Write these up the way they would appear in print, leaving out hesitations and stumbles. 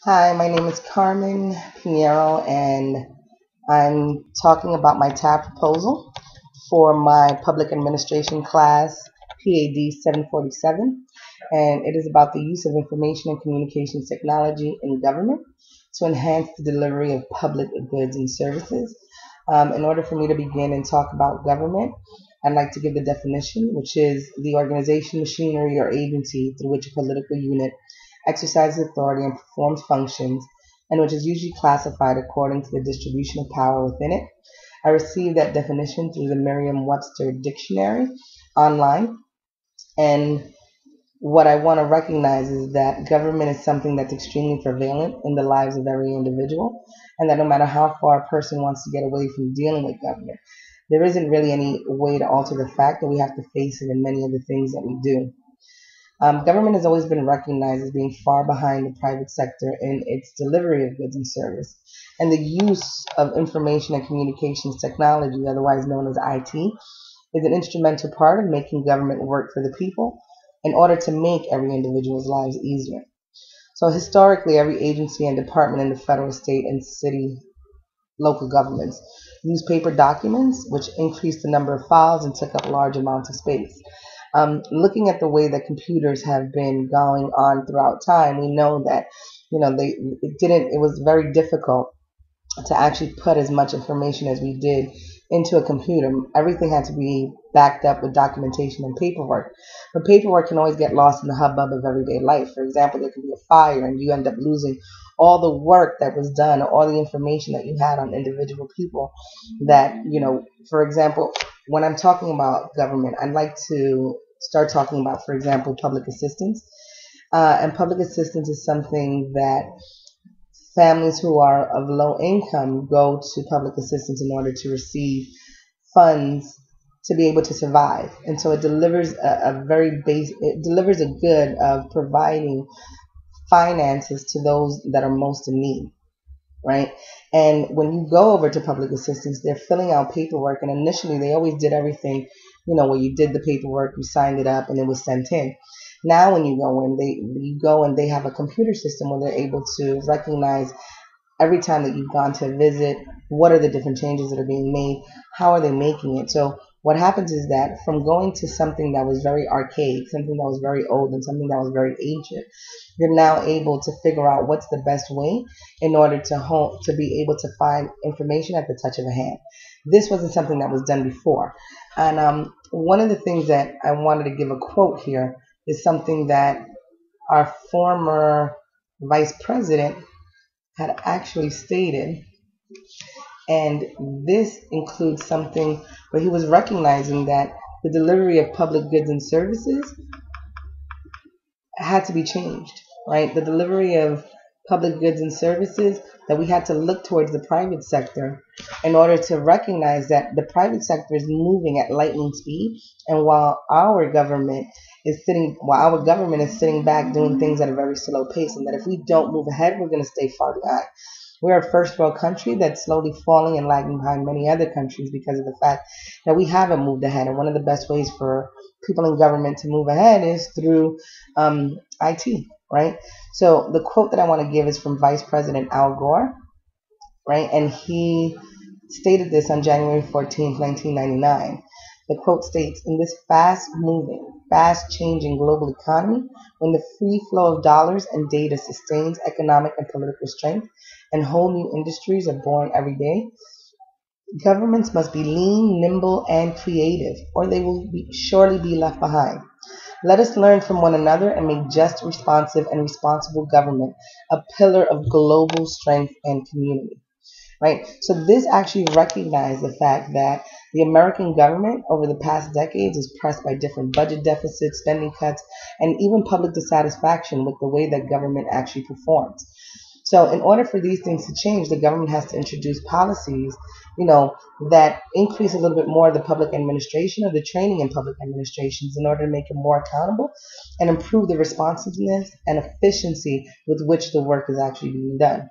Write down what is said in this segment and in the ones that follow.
Hi, my name is Carmen Pineiro, and I'm talking about my tab proposal for my public administration class, PAD 747, and it is about the use of information and communications technology in government to enhance the delivery of public goods and services. In order for me to begin and talk about government, I'd like to give the definition, which is the organization, machinery, or agency through which a political unit exercises authority and performs functions, and which is usually classified according to the distribution of power within it. I received that definition through the Merriam-Webster dictionary online, and what I want to recognize is that government is something that's extremely prevalent in the lives of every individual, and that no matter how far a person wants to get away from dealing with government, there isn't really any way to alter the fact that we have to face it in many of the things that we do. Government has always been recognized as being far behind the private sector in its delivery of goods and service. And the use of information and communications technology, otherwise known as IT, is an instrumental part of making government work for the people in order to make every individual's lives easier. So historically, every agency and department in the federal, state, and city local governments used paper documents, which increased the number of files and took up large amounts of space. Looking at the way that computers have been going on throughout time, we know that it was very difficult to actually put as much information as we did into a computer. Everything had to be backed up with documentation and paperwork. But paperwork can always get lost in the hubbub of everyday life. For example, there could be a fire and you end up losing all the work that was done, or all the information that you had on individual people that, for example, when I'm talking about government, I'd like to start talking about, for example, public assistance. And public assistance is something that families who are of low income go to public assistance in order to receive funds to be able to survive. And so it delivers it delivers a good of providing finances to those that are most in need, right? And when you go over to public assistance, they're filling out paperwork, and initially they always did everything, where you did the paperwork, you signed it up, and it was sent in. Now, when you go and they have a computer system where they're able to recognize every time that you've gone to visit, what are the different changes that are being made, how are they making it. So what happens is that from going to something that was very archaic, something that was very old, and something that was very ancient, you're now able to figure out what's the best way in order to be able to find information at the touch of a hand. This wasn't something that was done before. And one of the things that I wanted to give a quote here is something that our former vice president had actually stated. And this includes something where he was recognizing that the delivery of public goods and services had to be changed, right? The delivery of public goods and services, that we had to look towards the private sector in order to recognize that the private sector is moving at lightning speed, and while our government is sitting back doing things at a very slow pace, and that if we don't move ahead, we're going to stay far behind. We're a first world country that's slowly falling and lagging behind many other countries because of the fact that we haven't moved ahead. And one of the best ways for people in government to move ahead is through IT, right? So the quote that I want to give is from Vice President Al Gore, right? And he stated this on January 14th, 1999. The quote states, "In this fast-moving, fast-changing global economy, when the free flow of dollars and data sustains economic and political strength, and whole new industries are born every day, governments must be lean, nimble, and creative, or they will surely be left behind. Let us learn from one another and make just, responsive, and responsible government a pillar of global strength and community." Right? So this actually recognized the fact that the American government over the past decades is pressed by different budget deficits, spending cuts, and even public dissatisfaction with the way that government actually performs. So in order for these things to change, the government has to introduce policies, that increase a little bit more the public administration or the training in public administrations in order to make it more accountable and improve the responsiveness and efficiency with which the work is actually being done.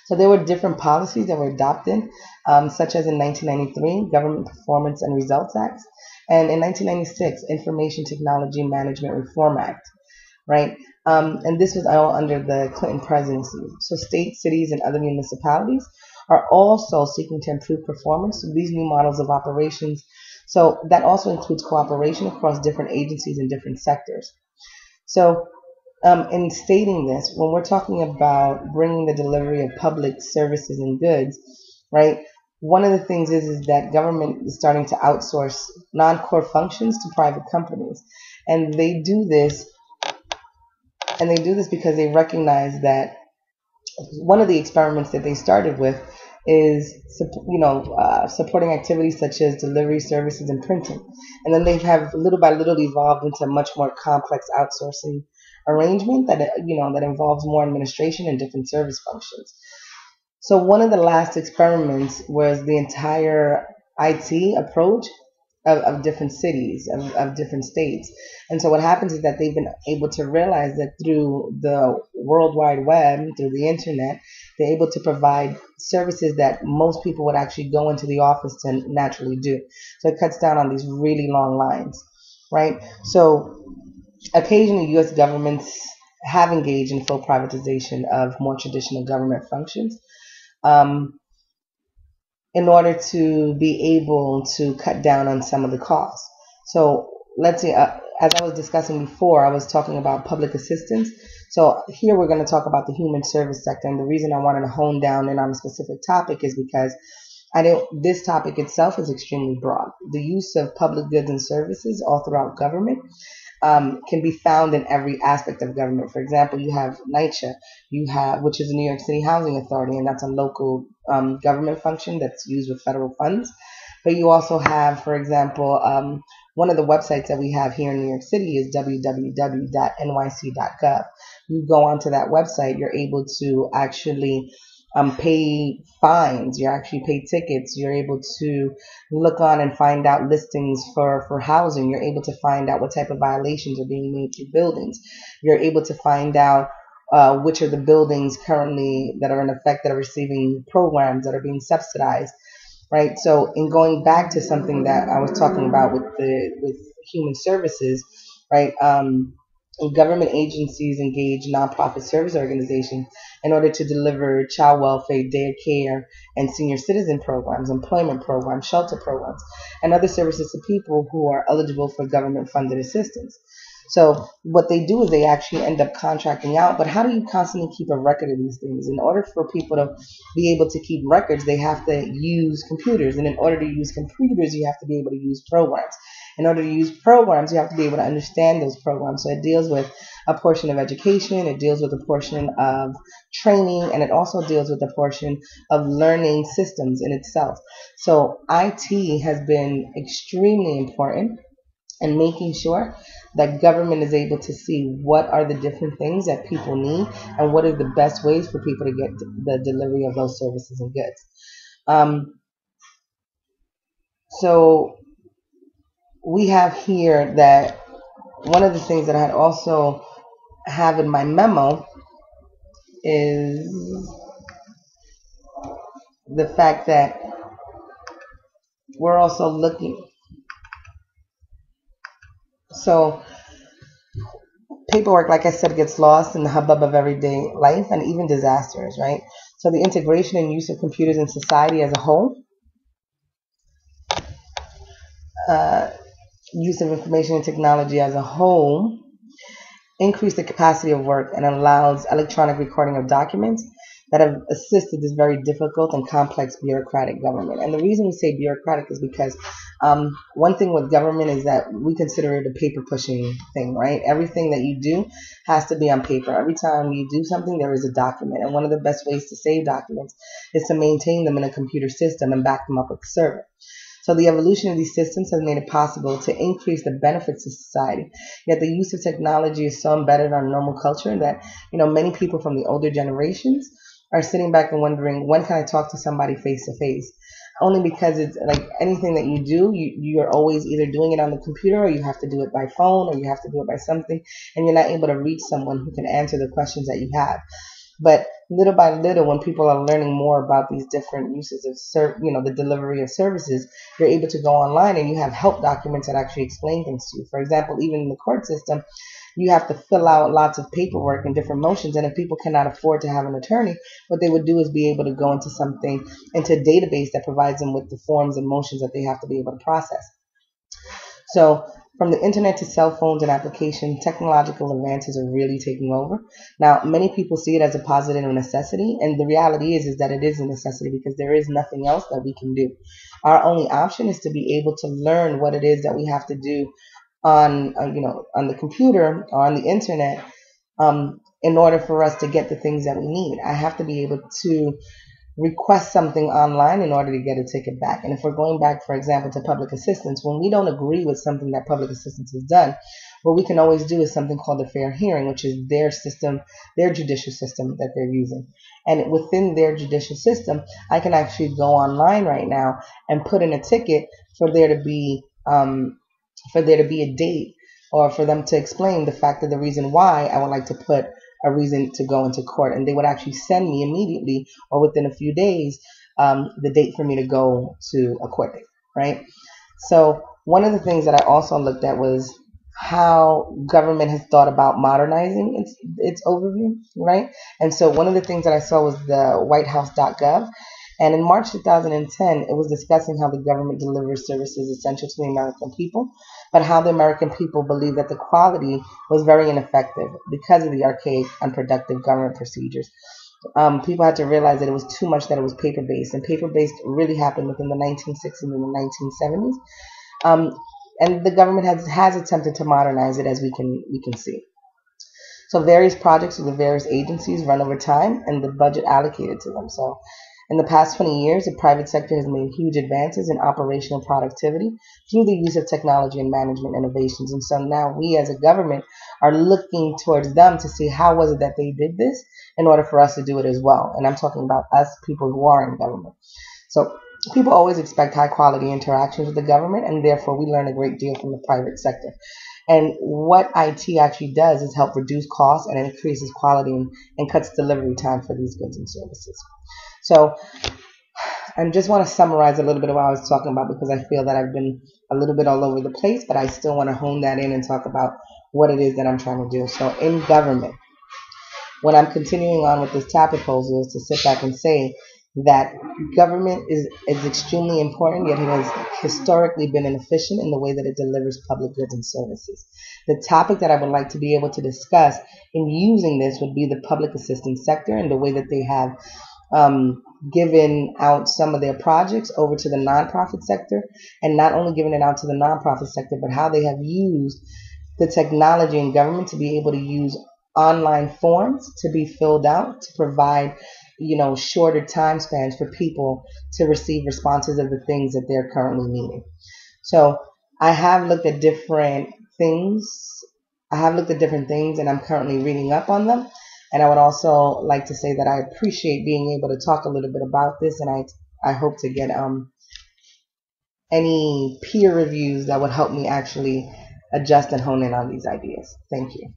So there were different policies that were adopted, such as in 1993, Government Performance and Results Act, and in 1996, Information Technology Management Reform Act, right? And this was all under the Clinton presidency. So states, cities, and other municipalities are also seeking to improve performance through these new models of operations. So that also includes cooperation across different agencies and different sectors. So in stating this, when we're talking about bringing the delivery of public services and goods, right? One of the things is that government is starting to outsource non-core functions to private companies, and they do this because they recognize that one of the experiments that they started with is supporting activities such as delivery services and printing, and then they have little by little evolved into a much more complex outsourcing arrangement that involves more administration and different service functions. So one of the last experiments was the entire IT approach of different cities, of different states. And so what happens is that they've been able to realize that through the World Wide Web, through the internet, they're able to provide services that most people would actually go into the office to naturally do. So it cuts down on these really long lines, right? So occasionally U.S. governments have engaged in full privatization of more traditional government functions. Um, in order to be able to cut down on some of the costs. So let's say, as I was discussing before, I was talking about public assistance. So here we're going to talk about the human service sector. And the reason I wanted to hone down in on a specific topic is because this topic itself is extremely broad. The use of public goods and services all throughout government can be found in every aspect of government. For example, you have NYCHA, which is the New York City Housing Authority, and that's a local government function that's used with federal funds. But you also have, for example, one of the websites that we have here in New York City is www.nyc.gov. You go onto that website, you're able to actually pay fines, you actually pay tickets, you're able to look on and find out listings for housing, you're able to find out what type of violations are being made to buildings, you're able to find out which are the buildings currently that are in effect that are receiving programs that are being subsidized, right? So in going back to something that I was talking about with human services, right? Government agencies engage nonprofit service organizations in order to deliver child welfare, daycare, and senior citizen programs, employment programs, shelter programs, and other services to people who are eligible for government-funded assistance. So what they do is they actually end up contracting out. But how do you constantly keep a record of these things? In order for people to be able to keep records, they have to use computers. And in order to use computers, you have to be able to use programs. In order to use programs, you have to be able to understand those programs. So it deals with a portion of education, it deals with a portion of training, and it also deals with a portion of learning systems in itself. So IT has been extremely important in making sure that government is able to see what are the different things that people need and what are the best ways for people to get the delivery of those services and goods. So we have here that one of the things that I had also have in my memo is the fact that we're also looking. So paperwork, like I said, gets lost in the hubbub of everyday life and even disasters, right? So the integration and use of computers in society as a whole, use of information and technology as a whole, increase the capacity of work and allows electronic recording of documents that have assisted this very difficult and complex bureaucratic government. And the reason we say bureaucratic is because one thing with government is that we consider it a paper pushing thing, right? Everything that you do has to be on paper. Every time you do something, there is a document. And one of the best ways to save documents is to maintain them in a computer system and back them up with a server. So the evolution of these systems has made it possible to increase the benefits of society. Yet the use of technology is so embedded in our normal culture that, many people from the older generations are sitting back and wondering, when can I talk to somebody face to face? Only because it's like anything that you do, you're always either doing it on the computer or you have to do it by phone or you have to do it by something, and you're not able to reach someone who can answer the questions that you have. But little by little, when people are learning more about these different uses of, the delivery of services, you're able to go online and you have help documents that actually explain things to you. For example, even in the court system, you have to fill out lots of paperwork and different motions. And if people cannot afford to have an attorney, what they would do is be able to go into a database that provides them with the forms and motions that they have to be able to process. So from the internet to cell phones and applications, technological advances are really taking over. Now, many people see it as a positive necessity, and the reality is that it is a necessity because there is nothing else that we can do. Our only option is to be able to learn what it is that we have to do on the computer or on the internet in order for us to get the things that we need. I have to be able to request something online in order to get a ticket back. And if we're going back, for example, to public assistance, when we don't agree with something that public assistance has done, what we can always do is something called a fair hearing, which is their system, their judicial system that they're using. And within their judicial system, I can actually go online right now and put in a ticket for there to be a date, or for them to explain the fact of the reason why I would like to put a reason to go into court. And they would actually send me immediately or within a few days the date for me to go to a court date, right? So one of the things that I also looked at was how government has thought about modernizing its overview, right? And so one of the things that I saw was the whitehouse.gov. And in March 2010, it was discussing how the government delivers services essential to the American people, but how the American people believed that the quality was very ineffective because of the archaic, unproductive government procedures. People had to realize that it was too much that it was paper-based, and paper-based really happened within the 1960s and the 1970s. And the government has attempted to modernize it, as we can see. So various projects of the various agencies run over time, and the budget allocated to them. So in the past 20 years, the private sector has made huge advances in operational productivity through the use of technology and management innovations. And so now we as a government are looking towards them to see how was it that they did this in order for us to do it as well. And I'm talking about us, people who are in government. So people always expect high quality interactions with the government, and therefore we learn a great deal from the private sector. And what IT actually does is help reduce costs, and it increases quality and cuts delivery time for these goods and services. So I just want to summarize a little bit of what I was talking about, because I feel that I've been a little bit all over the place, but I still want to hone that in and talk about what it is that I'm trying to do. So in government, when I'm continuing on with this TAP proposal, is to sit back and say that government is extremely important, yet it has historically been inefficient in the way that it delivers public goods and services. The topic that I would like to be able to discuss in using this would be the public assistance sector and the way that they have given out some of their projects over to the nonprofit sector, and not only giving it out to the nonprofit sector, but how they have used the technology in government to be able to use online forms to be filled out to provide shorter time spans for people to receive responses of the things that they're currently needing. So I have looked at different things. And I'm currently reading up on them. And I would also like to say that I appreciate being able to talk a little bit about this, and I hope to get any peer reviews that would help me actually adjust and hone in on these ideas. Thank you.